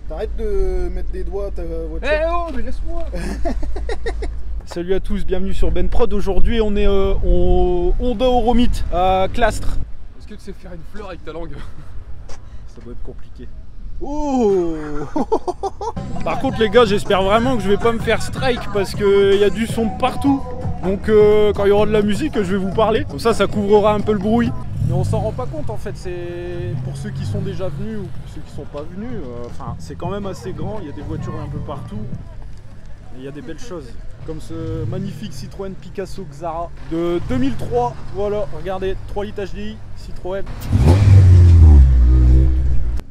T'arrêtes de mettre des doigts à ta voiture. Eh oh, mais laisse-moi. Salut à tous, bienvenue sur Ben Prod. Aujourd'hui, on est au Honda Euromite à Clastres. Est-ce que tu sais faire une fleur avec ta langue? Ça doit être compliqué. Oh. Par contre les gars, j'espère vraiment que je vais pas me faire strike parce qu'il y a du son de partout. Donc quand il y aura de la musique, je vais vous parler. Comme ça couvrira un peu le bruit. Mais on s'en rend pas compte en fait, c'est pour ceux qui sont déjà venus ou pour ceux qui sont pas venus. Enfin, c'est quand même assez grand, il y a des voitures un peu partout. Et il y a des belles choses. Comme ce magnifique Citroën Picasso Xara de 2003. Voilà, regardez, 3 litres HDI, Citroën.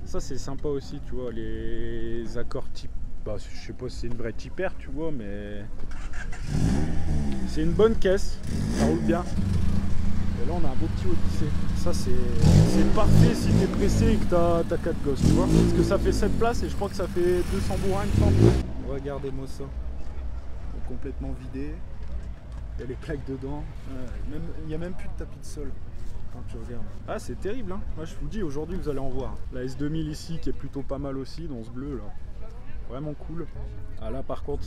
Ça c'est sympa aussi, tu vois, les accords type, bah, je sais pas si c'est une vraie typère, tu vois, mais c'est une bonne caisse, ça roule bien. Et là on a un beau petit Odyssée. Ça c'est parfait si t'es pressé et que t'as 4 gosses, tu vois. Parce que ça fait 7 places et je crois que ça fait 200 bourrins, il me semble. Regardez-moi ça. Donc, complètement vidé. Il y a les plaques dedans. Il n'y a même plus de tapis de sol. Quand tu regardes. Ah c'est terrible hein. Moi je vous dis, aujourd'hui vous allez en voir. La S2000 ici qui est plutôt pas mal aussi dans ce bleu là. Vraiment cool. Ah là par contre,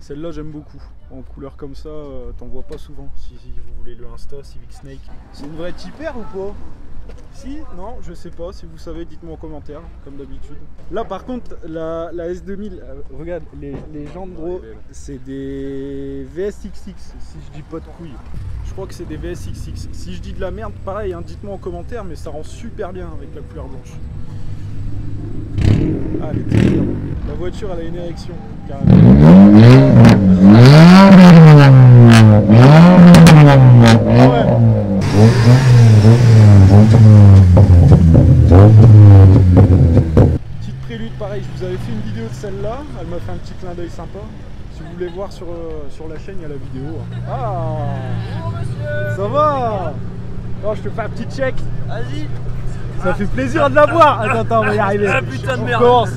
celle-là j'aime beaucoup. En couleur comme ça, t'en vois pas souvent. Si vous voulez le Insta, Civic Snake. C'est une vraie typère ou pas? Si? Non? Je sais pas. Si vous savez, dites-moi en commentaire, comme d'habitude. Là par contre, la S2000, regarde, les jantes gros, c'est des VSXX, si je dis pas de couilles. Je crois que c'est des VSXX. Si je dis de la merde, pareil, hein, dites-moi en commentaire, mais ça rend super bien avec la couleur blanche. Ah, elle est très bien. La voiture, elle a une érection, carrément. Petite prélude, pareil, je vous avais fait une vidéo de celle-là. Elle m'a fait un petit clin d'œil sympa. Si vous voulez voir sur la chaîne, il y a la vidéo. Ah, ça va? Oh, je te fais un petit check. Vas-y. Ça fait plaisir de la voir. Attends, on va y arriver. Ah putain de merde. Commence.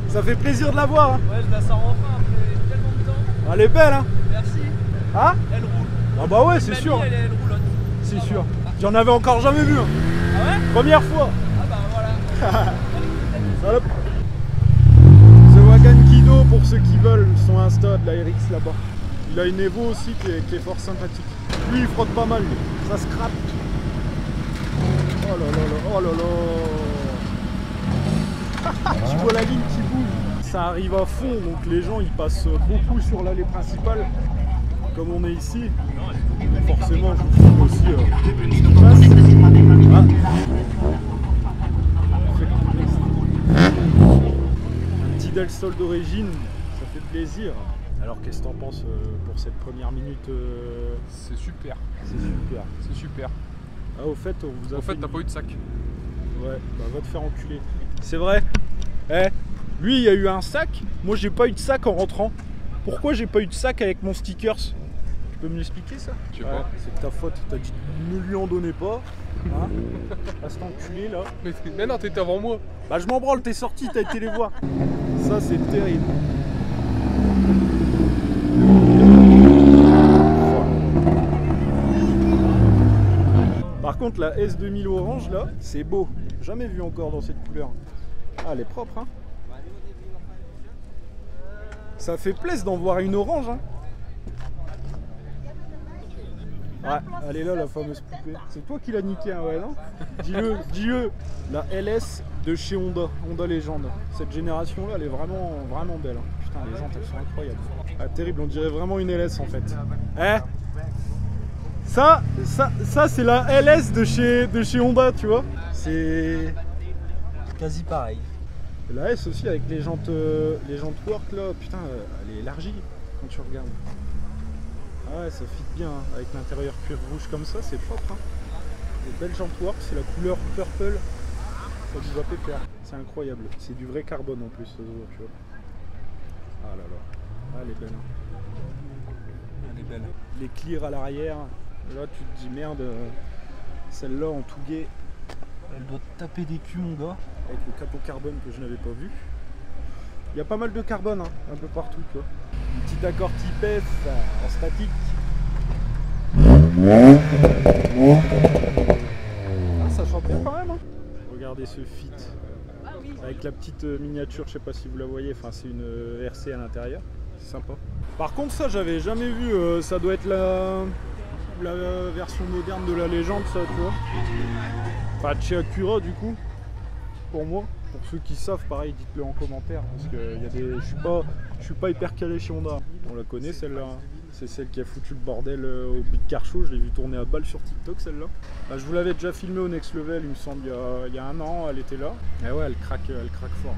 Ça fait plaisir de la voir. Hein. Ouais, je la sors enfin après tellement de temps. Elle est belle, hein? Merci. Hein? Elle roule. Ah bah ouais, c'est sûr. Elle roulotte. C'est sûr. J'en avais encore jamais vu. Hein. Ah ouais? Première fois. Ah bah voilà. Salope. The Wagon Kino pour ceux qui veulent son Insta de la RX là-bas. Il a une Evo aussi qui est fort sympathique. Lui il frotte pas mal, lui. Ça scrape. Oh là là là, oh là là. Tu vois la ligne qui bouge. Ça arrive à fond, donc les gens ils passent beaucoup sur l'allée principale. Comme on est ici, forcément je vous filme aussi ce qui passe. Un petit Del Sol d'origine, ça fait plaisir. Alors qu'est-ce que t'en penses pour cette première minute? C'est super. C'est super. C'est super. Ah au fait, on vous a fait t'as pas eu de sac. Ouais, bah va te faire enculer. C'est vrai. Eh, lui il a eu un sac, moi j'ai pas eu de sac en rentrant. Pourquoi j'ai pas eu de sac avec mon stickers? Tu peux me l'expliquer ça? Je sais pas. C'est de ta faute, t'as dit ne lui en donnez pas. Hein? Reste enculé là. Mais non, t'étais avant moi. Bah je m'en branle, t'es sorti, t'as été les voir. Ça c'est terrible. Par contre la S2000 orange là, c'est beau. Jamais vu encore dans cette couleur. Ah elle est propre hein. Ça fait plaisir d'en voir une orange hein. Ouais, elle est là la fameuse poupée. C'est toi qui l'as niqué hein, ouais non? Dis-le. La LS de chez Honda, Honda Légende. Cette génération là elle est vraiment belle hein. Putain les jantes elles sont incroyables. Ah terrible, on dirait vraiment une LS en fait. Eh, ça c'est la LS de chez Honda tu vois. C'est Quasi pareil. la S aussi avec les jantes work là, putain elle est élargie quand tu regardes. Ah ouais ça fit bien hein. Avec l'intérieur cuir rouge comme ça, c'est propre hein. Les belles jantes work, c'est la couleur purple. Ça vous va pépère. C'est incroyable. C'est du vrai carbone en plus, ça se voit, tu vois. Ah là là. Ah elle est belle hein. Elle est belle. Les clears à l'arrière. Là tu te dis merde, celle-là en touguet. Elle doit taper des culs mon gars. Avec le capot carbone que je n'avais pas vu. Il y a pas mal de carbone hein, un peu partout quoi. Un petit accord type F en statique. Ah, ça chante bien quand même hein. Regardez ce fit. avec la petite miniature, je sais pas si vous la voyez, enfin c'est une RC à l'intérieur, c'est sympa. Par contre ça j'avais jamais vu, ça doit être la version moderne de la légende ça, tu vois. Enfin chez Acura du coup, pour moi. Pour ceux qui savent, pareil, dites-le en commentaire, parce que y a des... je suis pas hyper calé chez Honda. On la connaît celle-là, c'est celle qui a foutu le bordel au Big Car Show, je l'ai vu tourner à balle sur TikTok celle-là. Bah, je vous l'avais déjà filmé au Next Level, il me semble, il y a un an, elle était là. Et ouais, elle craque fort.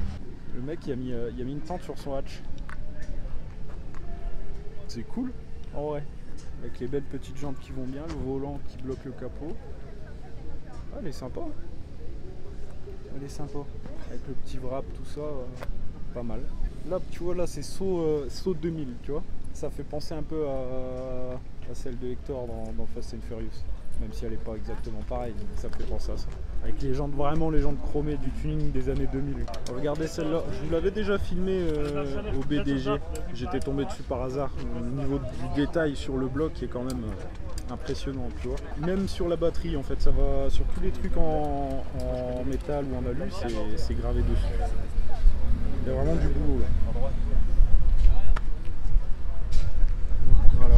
Le mec, il a mis une tente sur son hatch. C'est cool, en vrai. Avec les belles petites jambes qui vont bien, le volant qui bloque le capot. Ah, elle est sympa. Elle est sympa. Avec le petit wrap, tout ça, pas mal. Là, tu vois, là c'est saut 2000, tu vois. Ça fait penser un peu à celle de Hector dans Fast and Furious. Même si elle n'est pas exactement pareille, mais ça me fait penser à ça. Avec les jantes, vraiment les jantes chromées du tuning des années 2000. Regardez celle-là, je vous l'avais déjà filmé au BDG. J'étais tombé dessus par hasard. Au niveau du détail sur le bloc qui est quand même impressionnant, tu vois. Même sur la batterie, en fait, ça va sur tous les trucs en métal ou en alu, c'est gravé dessus. Il y a vraiment du boulot là. Voilà.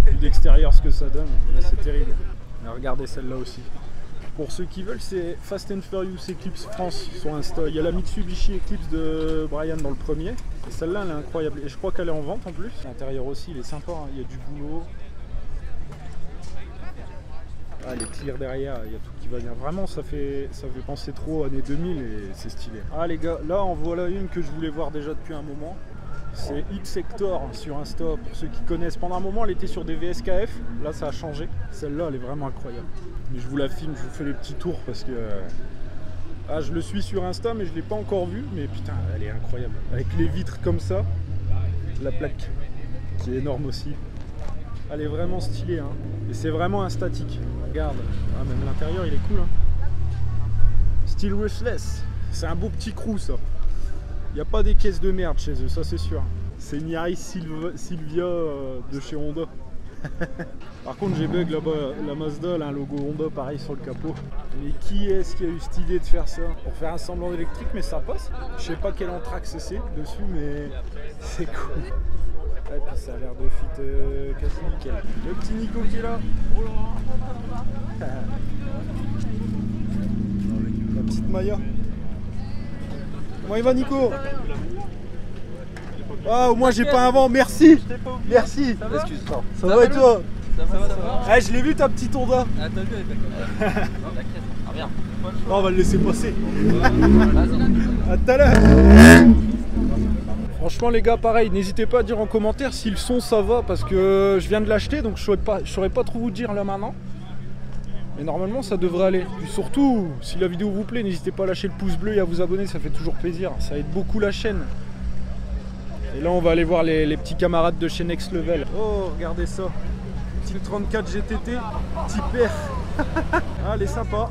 Vu d'extérieur ce que ça donne, c'est terrible. Mais regardez celle-là aussi. Pour ceux qui veulent, c'est Fast and Furious Eclipse France sur Insta. Il y a la Mitsubishi Eclipse de Brian dans le premier. Et celle-là, elle est incroyable. Et je crois qu'elle est en vente en plus. L'intérieur aussi, il est sympa, hein. Il y a du boulot. Ah, les tirs derrière, il y a tout qui va bien. Vraiment, ça fait penser trop années 2000 et c'est stylé. Ah les gars, là en voilà une que je voulais voir déjà depuis un moment. C'est X-Hector sur Insta. Pour ceux qui connaissent, pendant un moment elle était sur des VSKF. Là ça a changé. Celle-là elle est vraiment incroyable. Mais je vous la filme, je vous fais les petits tours parce que... Ah, je le suis sur Insta mais je ne l'ai pas encore vu. Mais putain, elle est incroyable. Avec les vitres comme ça. La plaque qui est énorme aussi. Elle est vraiment stylée, hein. Et c'est vraiment un statique. Regarde, ah, même l'intérieur il est cool, hein. Steel Ruthless, c'est un beau petit crew ça. Il n'y a pas des caisses de merde chez eux, ça c'est sûr. C'est une Yaris Silvia de chez Honda. Par contre j'ai bug là-bas, la Mazda, là, un logo Honda pareil sur le capot. Mais qui est-ce qui a eu cette idée de faire ça? Pour faire un semblant électrique, mais ça passe. Je sais pas quel anthrax c'est dessus, mais c'est cool. Et puis ça a l'air de fit quasi nickel. Le petit Nico qui est là. La petite Maya. Comment il va Nico? Ah au moins j'ai pas un vent, merci. Merci. Excuse-moi. Ça va et toi? Ça va. Ah, je l'ai vu ta petite Honda. Ah t'as vu avec la Ah viens. Oh, on va le laisser passer. À tout à l'heure. Franchement les gars, pareil, n'hésitez pas à dire en commentaire si le son ça va, parce que je viens de l'acheter donc je saurais pas trop vous dire là maintenant. Mais normalement ça devrait aller. Puis surtout, si la vidéo vous plaît, n'hésitez pas à lâcher le pouce bleu et à vous abonner, ça fait toujours plaisir. Ça aide beaucoup la chaîne. Et là on va aller voir les petits camarades de chez Next Level. Oh regardez ça. Petite 34 GTT, petit père. Ah elle est sympa.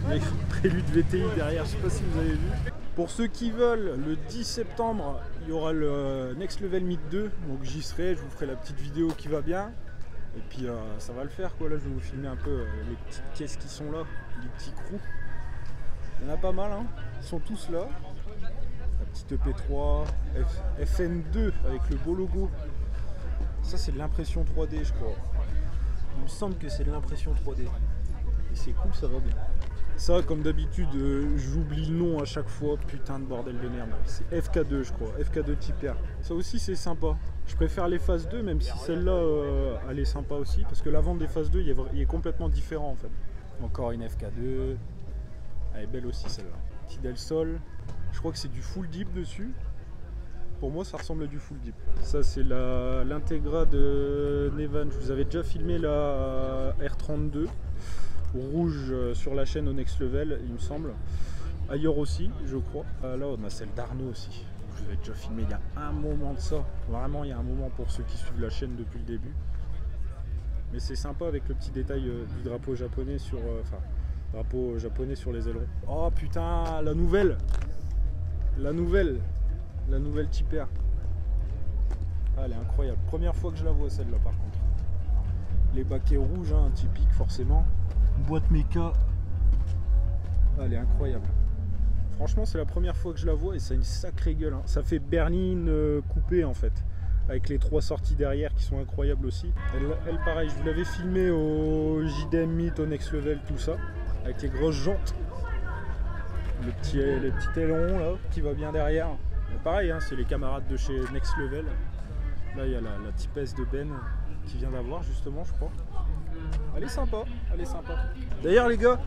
Avec prélude VTI derrière, je sais pas si vous avez vu. Pour ceux qui veulent, le 10 septembre, il y aura le Next Level Meet 2, donc j'y serai, je vous ferai la petite vidéo qui va bien. Et puis ça va le faire quoi, là je vais vous filmer un peu les petites caisses qui sont là, les petits crews. Il y en a pas mal, hein. Ils sont tous là. La petite EP3, FN2 avec le beau logo. Ça c'est de l'impression 3D je crois. Il me semble que c'est de l'impression 3D. Et c'est cool, ça va bien. Ça, comme d'habitude, j'oublie le nom à chaque fois, putain de bordel de merde. C'est FK2 je crois, FK2 type R. Ça aussi c'est sympa. Je préfère les phases 2, même si celle-là, elle est sympa aussi. Parce que la vente des phases 2, il est complètement différent en fait. Encore une FK2. Elle est belle aussi celle-là. Petit Del Sol. Je crois que c'est du full deep dessus. Pour moi ça ressemble à du full deep. Ça c'est l'Integra de Nevan. Je vous avais déjà filmé la R32. Rouge sur la chaîne au Next Level, il me semble. Ailleurs aussi, je crois. Là, on a celle d'Arnaud aussi. Je vous avais déjà filmé il y a un moment de ça. Vraiment, il y a un moment pour ceux qui suivent la chaîne depuis le début. Mais c'est sympa avec le petit détail du drapeau japonais sur... drapeau japonais sur les ailerons. Oh putain, la nouvelle. La nouvelle Type R. Ah, elle est incroyable. Première fois que je la vois celle-là par contre. Les baquets rouges, hein, typique forcément. Boîte méca. Ah, elle est incroyable. Franchement, c'est la première fois que je la vois et ça a une sacrée gueule. Hein. Ça fait berline coupée en fait, avec les 3 sorties derrière qui sont incroyables aussi. Elle pareil, je vous l'avais filmé au JDM Meet, au Next Level, tout ça, avec les grosses jantes. Les petits ailerons là, qui va bien derrière. Mais pareil, hein, c'est les camarades de chez Next Level. Là, il y a la typesse de Ben qui vient d'avoir justement, je crois. Elle est sympa, elle est sympa. D'ailleurs les gars,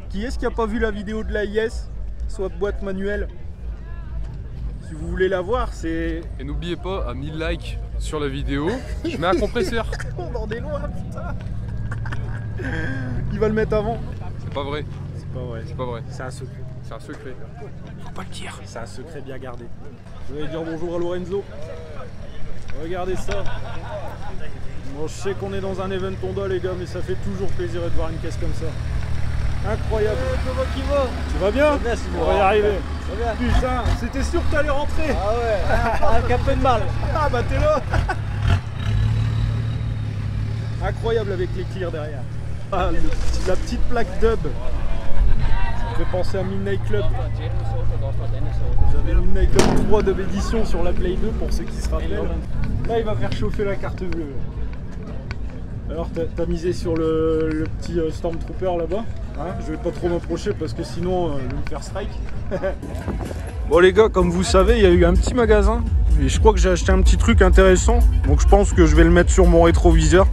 qui est-ce qui n'a pas vu la vidéo de l'AIS, soit boîte manuelle? Si vous voulez la voir, c'est... Et n'oubliez pas, à 1000 likes sur la vidéo, je mets un compresseur. On en est loin, putain. Il va le mettre avant. C'est pas vrai. C'est pas vrai. C'est pas vrai. C'est un secret. C'est un secret. Faut pas le dire. C'est un secret bien gardé. Je vais dire bonjour à Lorenzo. Regardez ça. Bon, je sais qu'on est dans un event Honda les gars, mais ça fait toujours plaisir de voir une caisse comme ça. Incroyable. Tu vas bien? On va y arriver. Putain, c'était sûr que t'allais rentrer. Ah ouais, avec un peu de mal. Ah bah t'es là. Incroyable avec les clears derrière. Ah, la petite plaque dub. Ça me fait penser à Midnight Club. J'avais Midnight Club 3 dub édition sur la Play 2 pour ceux qui se rappellent. Là il va faire chauffer la carte bleue. Alors t'as misé sur le petit Stormtrooper là-bas, hein, je vais pas trop m'approcher parce que sinon je vais me faire strike. Bon les gars, comme vous savez, il y a eu un petit magasin et je crois que j'ai acheté un petit truc intéressant, donc je pense que je vais le mettre sur mon rétroviseur.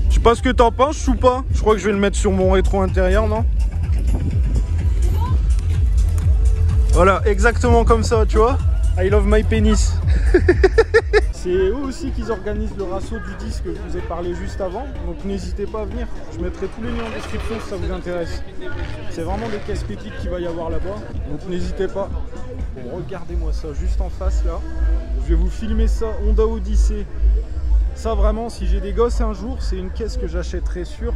Je sais pas ce que t'en penses ou pas, je crois que je vais le mettre sur mon rétro intérieur, non? Voilà, exactement comme ça, tu vois. I love my penis. C'est eux aussi qui organisent le rasso du disque que je vous ai parlé juste avant, donc n'hésitez pas à venir. Je mettrai tous les liens en description si ça vous intéresse. C'est vraiment des caisses pépites qu'il va y avoir là-bas, donc n'hésitez pas. Bon, regardez-moi ça, juste en face là. Je vais vous filmer ça, Honda Odyssey. Ça vraiment, si j'ai des gosses un jour, c'est une caisse que j'achèterai sûr.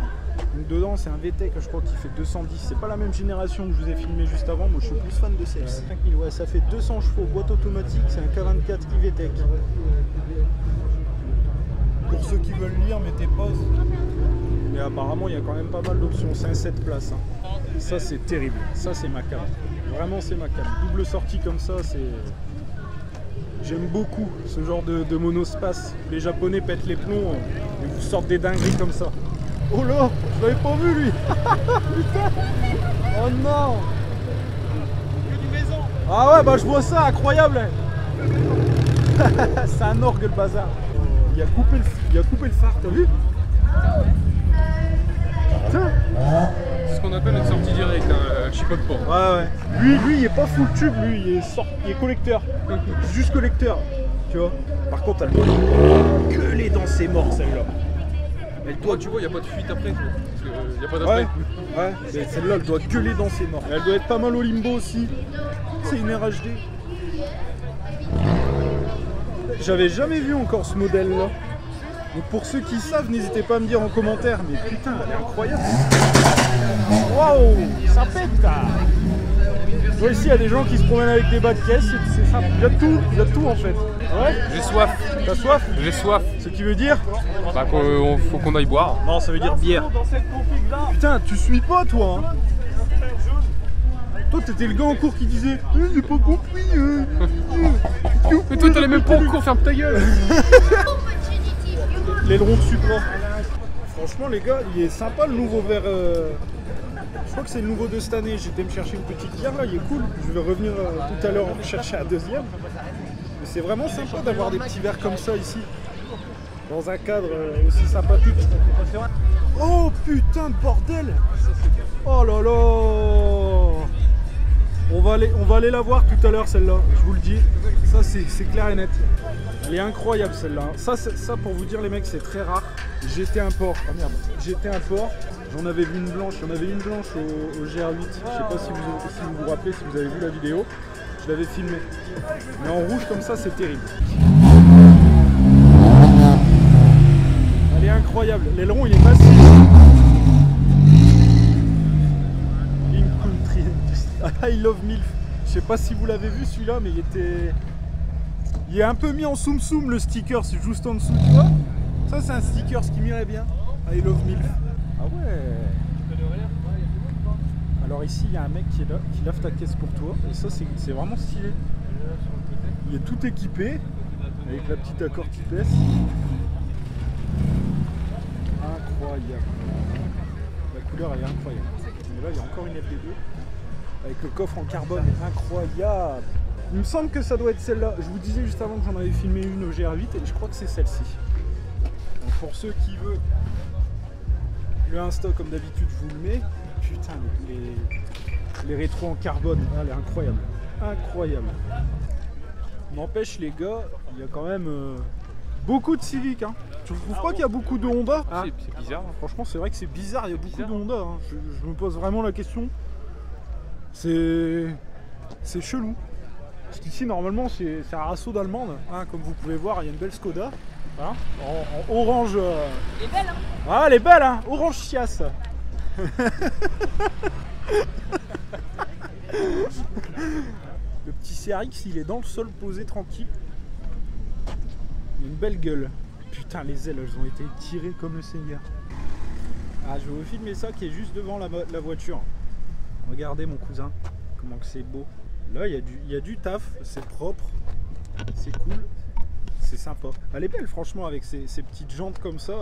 Donc dedans c'est un VTEC, je crois qui fait 210. C'est pas la même génération que je vous ai filmé juste avant. Moi je suis plus fan de celle-ci. 5000, ouais, ça fait 200 chevaux, boîte automatique, c'est un K24 iVTEC. Pour ceux qui veulent lire, mettez pause. Mais apparemment il y a quand même pas mal d'options. C'est un 7 places. Hein. Ça c'est terrible. Ça c'est ma cam. Vraiment c'est ma cam. Double sortie comme ça, c'est... J'aime beaucoup ce genre de monospace. Les Japonais pètent les plombs et vous sortent des dingueries comme ça. Oh là, je l'avais pas vu lui. Putain. Oh non. Ah ouais, bah je vois ça, incroyable. C'est un orgue le bazar. Il a coupé le phare, t'as vu? Putain. C'est ce qu'on appelle une sortie directe, hein, chipote pas. Ouais. Lui il est pas full tube, lui il est collecteur. Juste collecteur, tu vois. Par contre elle doit gueuler dans ses morts celle-là. Elle doit, tu vois, il n'y a pas de fuite après, parce qu'il n'y a pas d'après. Ouais, celle-là elle doit gueuler dans ses morts. Elle doit être pas mal au limbo aussi. C'est une RHD. J'avais jamais vu encore ce modèle là. Donc pour ceux qui savent, n'hésitez pas à me dire en commentaire. Mais putain, elle est incroyable. Waouh, ça pète. Toi ici, il y a des gens qui se promènent avec des bas de caisse, c'est ça. Il y a tout en fait. Ouais. J'ai soif. T'as soif? J'ai soif. Ce qui veut dire? Bah faut qu'on aille boire. Non, ça veut dire bière. Putain, tu suis pas toi hein. Toi t'étais le gars en cours qui disait j'ai pas compris. Mais toi t'allais même pas en cours, ferme ta gueule. L'aileron de Supra. Franchement les gars, il est sympa le nouveau verre. Je crois que c'est le nouveau de cette année. J'étais me chercher une petite bière là, il est cool. Je vais revenir tout à l'heure en chercher un deuxième. Mais c'est vraiment sympa d'avoir des petits verres comme ça ici. Dans un cadre aussi sympathique. Oh putain de bordel. Oh là là. On va aller la voir tout à l'heure celle-là, je vous le dis. Ça c'est clair et net. Elle est incroyable celle-là. Ça pour vous dire les mecs, c'est très rare. J'étais un port. Ah merde. J'étais un port. J'en avais vu une blanche. J'en avais une blanche au GR8. Je sais pas si vous vous rappelez, si vous avez vu la vidéo. Je l'avais filmé. Mais en rouge comme ça, c'est terrible. Elle est incroyable. L'aileron, il est massif. I love MILF. Je sais pas si vous l'avez vu celui-là, mais il est un peu mis en soum soum le sticker, c'est juste en dessous, tu vois. Ça c'est un sticker, ce qui m'irait bien. I love MILF. Ah ouais. Alors ici, il y a un mec qui est là, qui lave ta caisse pour toi. Et ça, c'est vraiment stylé. Il est tout équipé, avec la petite accord type S. Incroyable. La couleur, elle est incroyable. Et là, il y a encore une FD2. Avec le coffre en carbone, incroyable. Il me semble que ça doit être celle-là. Je vous disais juste avant que j'en avais filmé une au GR8 et je crois que c'est celle-ci. Donc pour ceux qui veulent le Insta, comme d'habitude, je vous le mets. Putain, les rétros en carbone, ah, elle est incroyable. Incroyable. N'empêche les gars, il y a quand même beaucoup de Civic. Hein. Tu ne trouves pas qu'il y a beaucoup de Honda? C'est bizarre. Hein. Franchement, c'est vrai que c'est bizarre, il y a beaucoup de Honda. Hein. Je me pose vraiment la question. C'est chelou. Parce qu'ici, normalement, c'est un rassaut d'allemande. Hein, comme vous pouvez voir, il y a une belle Skoda. Hein, en orange. Elle est belle, hein? Ah, elle est belle, hein, orange chiasse. Le petit CRX, il est dans le sol, posé tranquille. Il a une belle gueule. Putain, les ailes, elles ont été tirées comme le Seigneur. Ah, je vais vous filmer ça qui est juste devant la voiture. Regardez mon cousin, comment que c'est beau. Là, il y a du taf, c'est propre, c'est cool, c'est sympa. Elle est belle, franchement, avec ces petites jantes comme ça,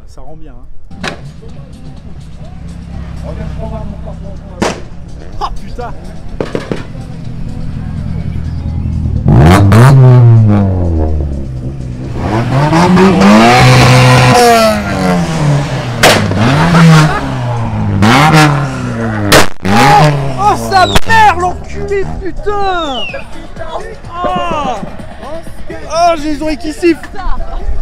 ça rend bien. Hein. Oh putain! Oh sa mère, l'enculé, putain! Oh, j'ai les oreilles qui sifflent!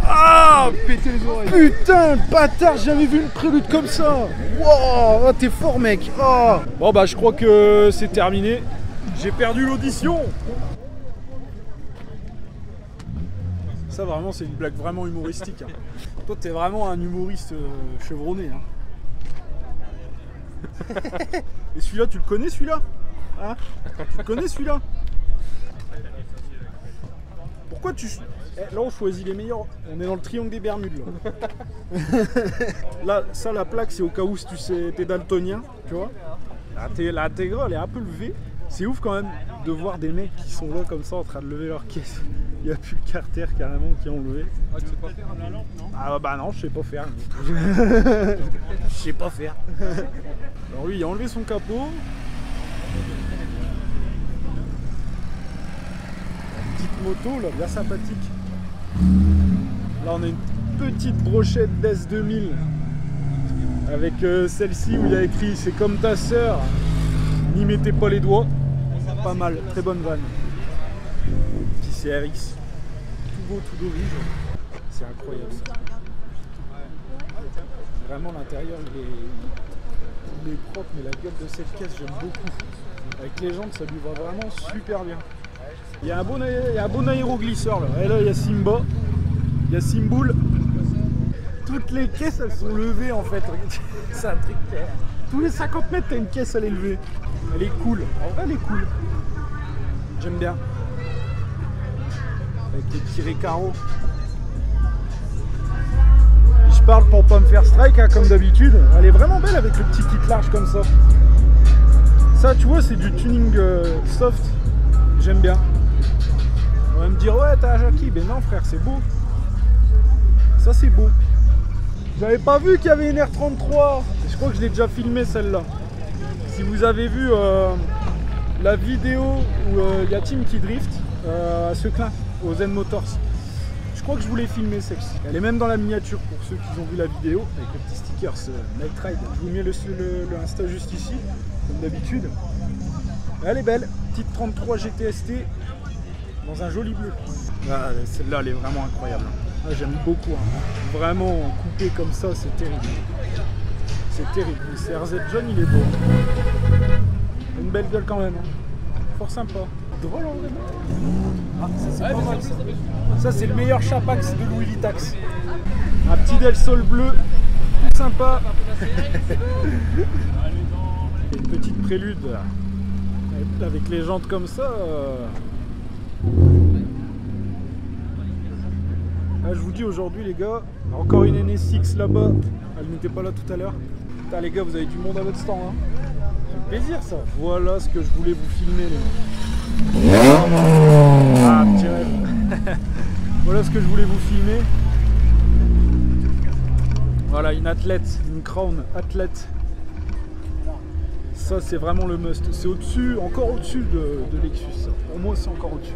Ah, péter les oreilles! Putain, bâtard, j'ai jamais vu une prélude comme ça! Wow, oh, t'es fort, mec! Oh. Bon, bah, je crois que c'est terminé. J'ai perdu l'audition! Ça, vraiment, c'est une blague vraiment humoristique. Hein. Toi, t'es vraiment un humoriste chevronné. Hein. Et celui-là, tu le connais, celui-là? Hein? Tu le connais, celui-là? Pourquoi tu... Là, on choisit les meilleurs. On est dans le triangle des Bermudes, là. Là, ça, la plaque, c'est au cas où si tu sais, t'es daltonien, tu vois. La intégrale est un peu levée. C'est ouf quand même de voir des mecs qui sont là comme ça en train de lever leur caisse. Il n'y a plus le carter carrément qui ont levé. Ah, tu sais pas faire la lampe, non? Ah bah non, je sais pas faire. Je sais pas faire. Alors lui, il a enlevé son capot. Petite moto là, bien sympathique. Là on a une petite brochette d'S 2000 avec celle-ci où il y a écrit c'est comme ta sœur, n'y mettez pas les doigts. Pas mal, très bonne vanne. Petit CRX, tout beau, tout d'origine. C'est incroyable ça. Vraiment l'intérieur il est propre, mais la gueule de cette caisse j'aime beaucoup. Avec les jantes ça lui va vraiment super bien. Il y a un bon aéroglisseur là. Et là il y a Simba, il y a Simboul. Toutes les caisses elles sont levées en fait. C'est un truc. Tous les 50 mètres t'as une caisse à l'élever. Elle est cool. En vrai elle est cool. J'aime bien. Avec les petits récaros. Je parle pour pas me faire strike hein, comme d'habitude. Elle est vraiment belle avec le petit kit large comme ça. Ça tu vois c'est du tuning soft. J'aime bien. On va me dire ouais t'as un Jackie. Ben non frère c'est beau. Ça c'est beau. J'avais pas vu qu'il y avait une R33. Je crois que je l'ai déjà filmé celle-là. Si vous avez vu la vidéo où il y a Tim qui drift à Seclin, au Zen Motors. Je crois que je voulais filmer celle-ci. Elle est même dans la miniature pour ceux qui ont vu la vidéo avec le petit sticker Night Ride. Je vous mets le Insta juste ici, comme d'habitude. Elle est belle, petite 33 GTST dans un joli bleu. Ah, celle-là elle est vraiment incroyable. Ah, j'aime beaucoup. Hein. Vraiment coupé comme ça, c'est terrible. C'est terrible. Le CRZ jaune il est beau. Une belle gueule quand même. Hein. Fort sympa. Drôle en vrai. Ah, ça c'est pas mal ça. Ça c'est le meilleur chapax de Louis Vitax. Un petit Del Sol bleu, tout sympa. Et une petite prélude avec les jantes comme ça. Là, je vous dis aujourd'hui les gars, encore une NSX là-bas. Elle n'était pas là tout à l'heure. Putain les gars, vous avez du monde à votre stand. Hein. plaisir ça. Voilà ce que je voulais vous filmer les mecs. Ah, petit rêve. Voilà ce que je voulais vous filmer. Voilà, une athlète, une Crown athlète. Ça c'est vraiment le must. C'est au-dessus, encore au-dessus de Lexus ça. Pour moi c'est encore au-dessus.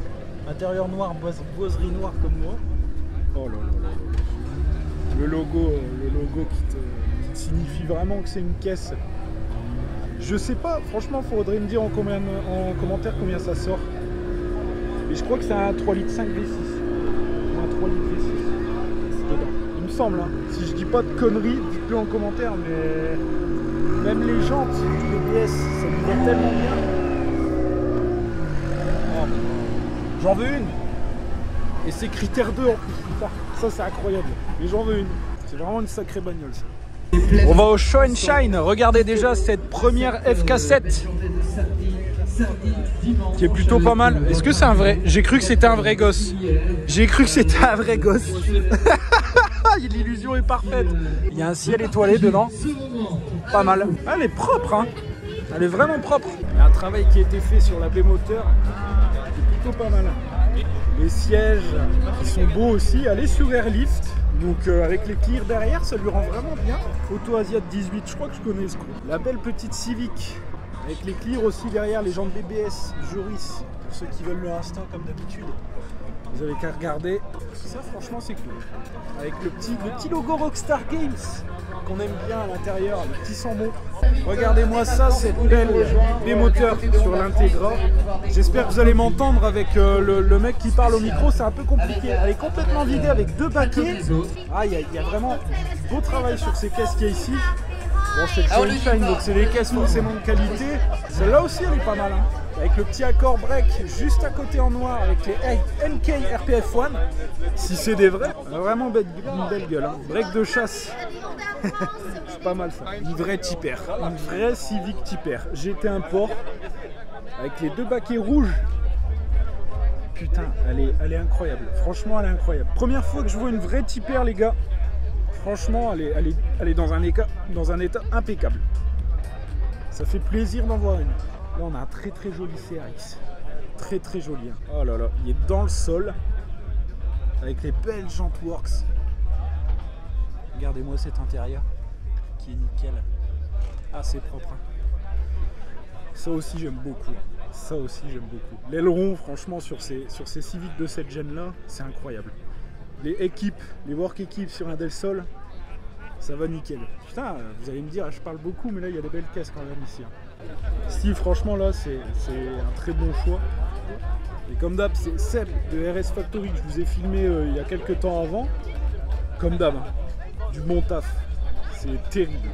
Intérieur noir, boiserie noire comme moi. Oh là là là là. Le logo qui te signifie vraiment que c'est une caisse. Je sais pas, franchement faudrait me dire en commentaire combien ça sort. Mais je crois que c'est un 3,5 litres V6. Un 3 litres V6. C'est dedans. Il me semble, hein. Si je dis pas de conneries, dites-le en commentaire, mais même les jantes, les BS, ça me va tellement bien. Oh, j'en veux une. Et c'est critère 2 en plus, putain. Ça c'est incroyable. Mais j'en veux une. C'est vraiment une sacrée bagnole ça. On va au Show and Shine. Regardez déjà cette première FK7 qui est plutôt pas mal. Est-ce que c'est un vrai? J'ai cru que c'était un vrai gosse. J'ai cru que c'était un vrai gosse. L'illusion est parfaite. Il y a un ciel étoilé dedans. Pas mal. Elle est propre, hein. Elle est vraiment propre. Il y a un travail qui a été fait sur la B-moteur qui est plutôt pas mal. Les sièges qui sont beaux aussi. Elle est sur Airlift. Donc avec les clears derrière, ça lui rend vraiment bien. Auto Asiat 18, je crois que je connais ce coup. La belle petite Civic. Avec les clears aussi derrière, les jantes BBS, Joris. Pour ceux qui veulent leur instinct comme d'habitude. Vous avez qu'à regarder. Ça franchement c'est cool. Avec le petit logo Rockstar Games qu'on aime bien à l'intérieur, le petit sans mot. Regardez-moi ça, cette belle B-moteur sur l'Integra. J'espère que vous allez m'entendre avec le mec qui parle au micro, c'est un peu compliqué. Elle est complètement vidée avec 2 baquets. Ah, il y a vraiment du beau travail sur ces caisses qu'il y a ici. Bon, c'est le Show and Shine, donc c'est des caisses forcément de qualité. Celle-là aussi, elle est pas mal, hein. Avec le petit accord break juste à côté en noir avec les NK RPF1. Si c'est des vrais, vraiment une belle gueule, hein. Break de chasse. C'est pas mal ça. Une vraie Tipper, une vraie Civic Tipper. GT Import avec les 2 baquets rouges. Putain, elle est incroyable. Franchement, elle est incroyable. Première fois que je vois une vraie Tipper, les gars. Franchement, elle est dans un état impeccable. Ça fait plaisir d'en voir une. Là, on a un très très joli CRX. Très très joli. Hein. Oh là là, il est dans le sol. Avec les belles jantes Works. Regardez-moi cet intérieur. Qui est nickel. Ah, c'est propre. Hein. Ça aussi, j'aime beaucoup. Ça aussi, j'aime beaucoup. L'aileron, franchement, sur ces Civic de cette gêne-là, c'est incroyable. Les équipes, les work équipes sur un Del Sol, ça va nickel. Putain, vous allez me dire, je parle beaucoup, mais là, il y a des belles caisses quand même ici. Hein. Si franchement là c'est un très bon choix. Et comme d'hab c'est Seb de RS Factory que je vous ai filmé il y a quelques temps avant. Comme d'hab, hein, du bon taf. C'est terrible,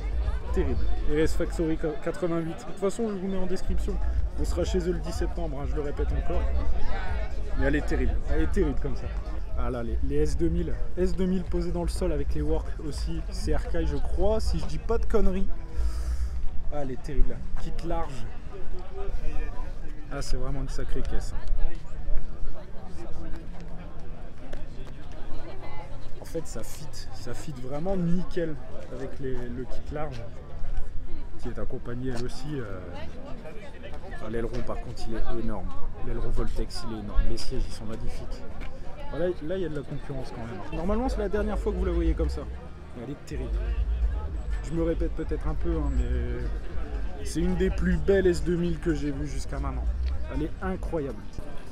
terrible. RS Factory 88. De toute façon je vous mets en description. On sera chez eux le 10 septembre, hein, je le répète encore. Mais elle est terrible comme ça. Ah là les S2000. S2000 posés dans le sol avec les works aussi. C'est Arcaille je crois, si je dis pas de conneries. Ah, elle est terrible, kit large. Ah, c'est vraiment une sacrée caisse. En fait, ça fit vraiment nickel avec le kit large, qui est accompagné elle aussi. L'aileron, par contre, il est énorme. L'aileron Voltex, il est énorme. Les sièges, ils sont magnifiques. Là, il y a de la concurrence quand même. Normalement, c'est la dernière fois que vous la voyez comme ça. Elle est terrible. Je me répète peut-être un peu, hein, mais c'est une des plus belles S2000 que j'ai vues jusqu'à maintenant. Elle est incroyable.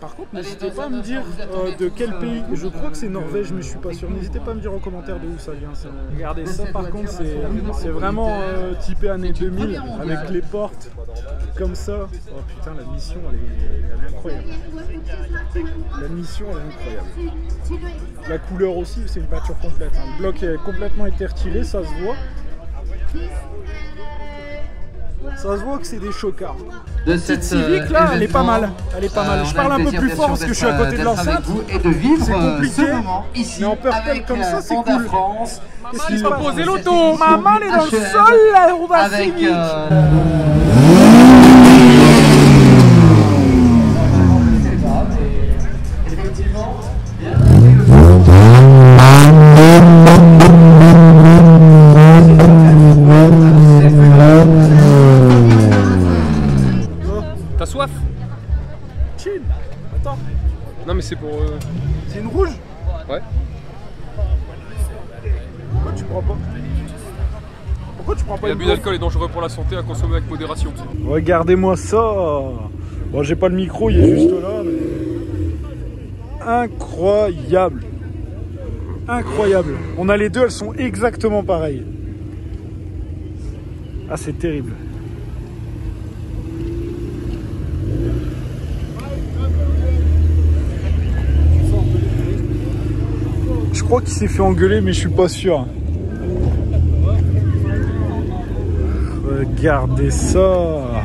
Par contre, n'hésitez pas à me dire de quel pays. Je crois que c'est Norvège, mais je suis pas sûr. N'hésitez pas à me dire en commentaire d'où ça vient. Ça. Regardez ça, par contre, c'est vraiment typé années 2000 avec les portes comme ça. Oh putain, la mission, elle est incroyable. La mission, elle est incroyable. La couleur aussi, c'est une peinture complète. Hein. Le bloc a complètement été retiré, ça se voit. Ça se voit que c'est des chocards. Cette Civic là, elle est pas mal. Elle est pas mal. Je parle un peu plus fort parce que je suis à côté de l'enceinte. C'est compliqué. Mais en purple comme ça, c'est cool. Qu'est-ce qui se passe? Poser l'auto. Maman, elle est dans le sol là, on va Civic. chill. Attends. Non mais c'est pour... C'est une rouge? Ouais. Pourquoi tu prends pas? Pourquoi tu prends pas une L'abus d'alcool est dangereux pour la santé, à consommer avec modération. Regardez-moi ça. Bon, j'ai pas le micro, il est juste là. Mais... Incroyable. Incroyable. On a les deux, elles sont exactement pareilles. Ah, c'est terrible. Je crois qu'il s'est fait engueuler, mais je suis pas sûr. Regardez ça.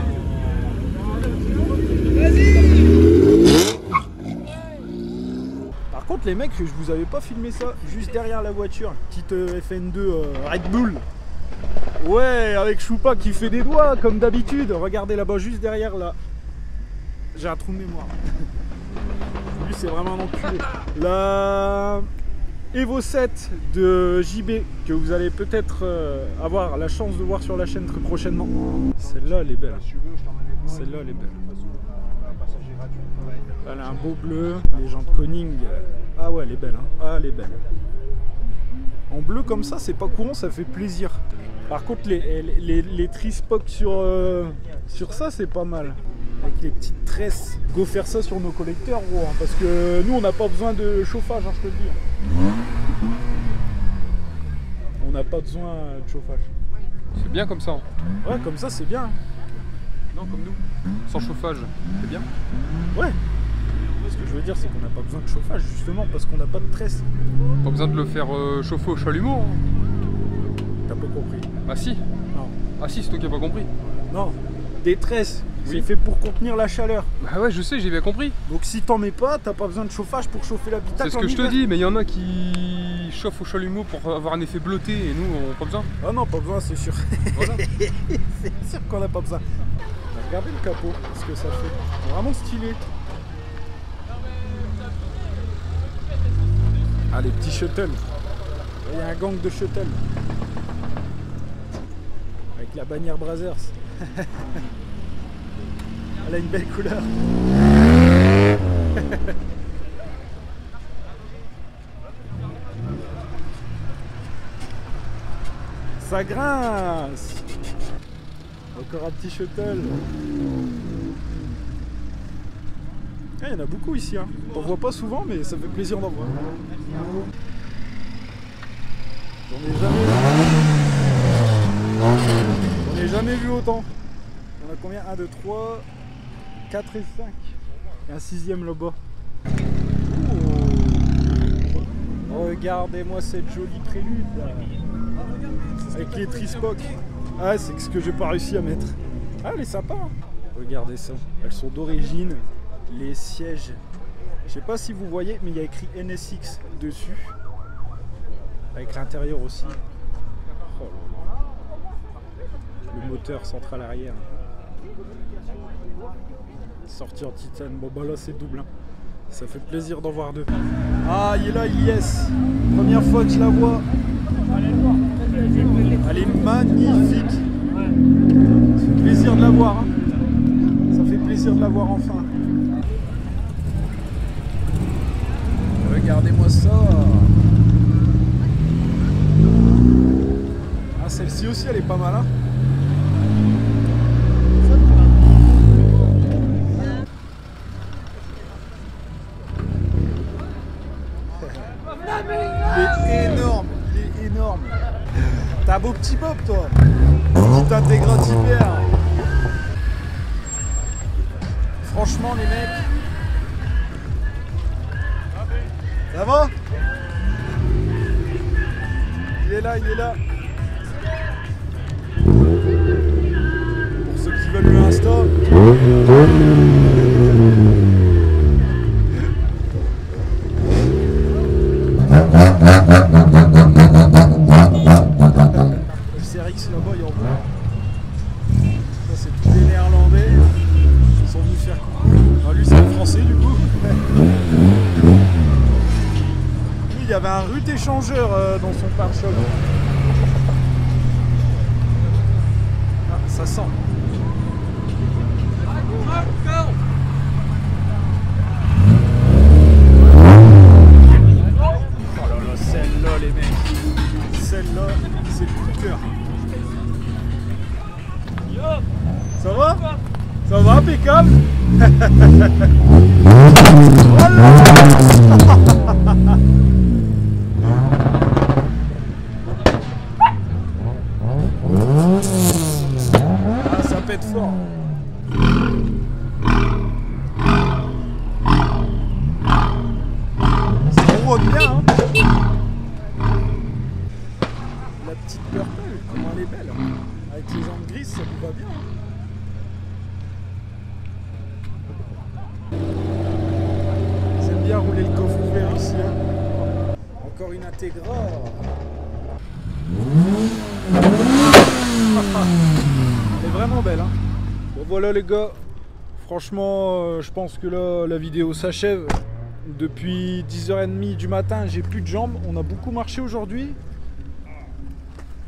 Par contre les mecs, je vous avais pas filmé ça juste derrière la voiture. Petite FN2 Red Bull. Ouais, avec Choupa qui fait des doigts comme d'habitude. Regardez là-bas, juste derrière là. J'ai un trou de mémoire. Lui c'est vraiment un enculé. La Evo 7 de JB que vous allez peut-être avoir la chance de voir sur la chaîne très prochainement. Celle-là elle est belle. Celle-là elle est belle. Elle a un beau bleu, les jantes Koning. Ah ouais elle est belle hein. Ah elle est belle. En bleu comme ça c'est pas courant, ça fait plaisir. Par contre les Trispock sur ça c'est pas mal. Avec les petites tresses. Go faire ça sur nos collecteurs gros hein, parce que nous on n'a pas besoin de chauffage hein, je te le dis. On n'a pas besoin de chauffage. C'est bien comme ça. Hein. Ouais comme ça c'est bien. Non comme nous. Sans chauffage, c'est bien. Ouais. Ce que je veux dire c'est qu'on n'a pas besoin de chauffage justement parce qu'on n'a pas de tresse. Pas besoin de le faire chauffer au chalumeau. Hein. T'as pas compris. Ah si. Non. Ah si, c'est toi qui n'as pas compris. Non. Des tresses. Oui. C'est fait pour contenir la chaleur. Bah ouais je sais, j'ai bien compris. Donc si t'en mets pas, t'as pas besoin de chauffage pour chauffer l'habitacle. C'est ce que je te dis, mais il y en a qui chauffent au chalumeau pour avoir un effet bleuté et nous on n'a pas besoin. Ah non pas besoin c'est sûr. Voilà. C'est sûr qu'on n'a pas besoin. Regardez le capot, ce que ça fait. Vraiment stylé. Ah les petits shuttle. Il y a un gang de shuttle. Avec la bannière Brazzers. Elle a une belle couleur. Ça grince. Encore un petit shuttle. Il y en a beaucoup ici. Hein. On voit pas souvent, mais ça fait plaisir d'en voir. J'en ai jamais vu autant. Il y en a combien? 1, 2, 3, 4 et 5. Et un 6e là-bas. Oh. Regardez-moi cette jolie prélude. Avec les Trispock. Ah, c'est ce que j'ai pas réussi à mettre. Ah, elle est sympa. Hein. Regardez ça. Elles sont d'origine. Les sièges. Je sais pas si vous voyez, mais il y a écrit NSX dessus. Avec l'intérieur aussi. Oh là là. Le moteur central arrière. Sorti en titane. Bon bah là c'est double. Hein. Ça fait plaisir d'en voir deux. Ah il est là, il y est. Première fois que je la vois. Elle est magnifique. Ça fait plaisir de la voir. Hein. Ça fait plaisir de la voir enfin. Regardez-moi ça. Ah celle-ci aussi elle est pas mal hein. Il est énorme, il est énorme. T'as un beau petit bob toi. Petit intégrate hyper. Franchement les mecs. Ça va? Il est là, il est là. Pour ceux qui veulent le Insta. Le CRX là-bas, il en voit. Ça c'est tous des néerlandais. Ils sont venus faire coucou. Ah, lui c'est un français du coup. Lui il y avait un rut échangeur dans son pare-choc. Ah, ça sent. Ah, ça pète fort. Ça roule bien, hein. La petite purple, comment elle est belle. Avec les jambes grises, ça lui va bien. J'aime bien rouler le coffre ouvert ici. Hein. Encore une Integra. Elle est vraiment belle. Hein. Bon voilà les gars. Franchement, je pense que là, la vidéo s'achève. Depuis 10h30 du matin, j'ai plus de jambes. On a beaucoup marché aujourd'hui.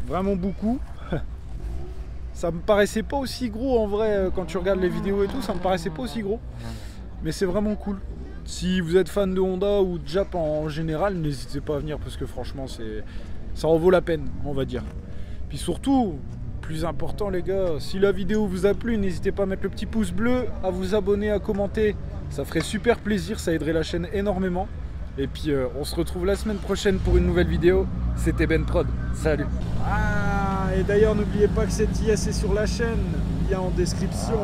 Vraiment beaucoup. Ça me paraissait pas aussi gros en vrai quand tu regardes les vidéos et tout, ça me paraissait pas aussi gros. Mais c'est vraiment cool. Si vous êtes fan de Honda ou de Jap en général, n'hésitez pas à venir parce que franchement ça en vaut la peine, on va dire. Puis surtout, plus important les gars, si la vidéo vous a plu, n'hésitez pas à mettre le petit pouce bleu, à vous abonner, à commenter. Ça ferait super plaisir, ça aiderait la chaîne énormément. Et puis on se retrouve la semaine prochaine pour une nouvelle vidéo. C'était Ben Prod, salut. Ah, et d'ailleurs n'oubliez pas que cette IS est sur la chaîne, lien en description.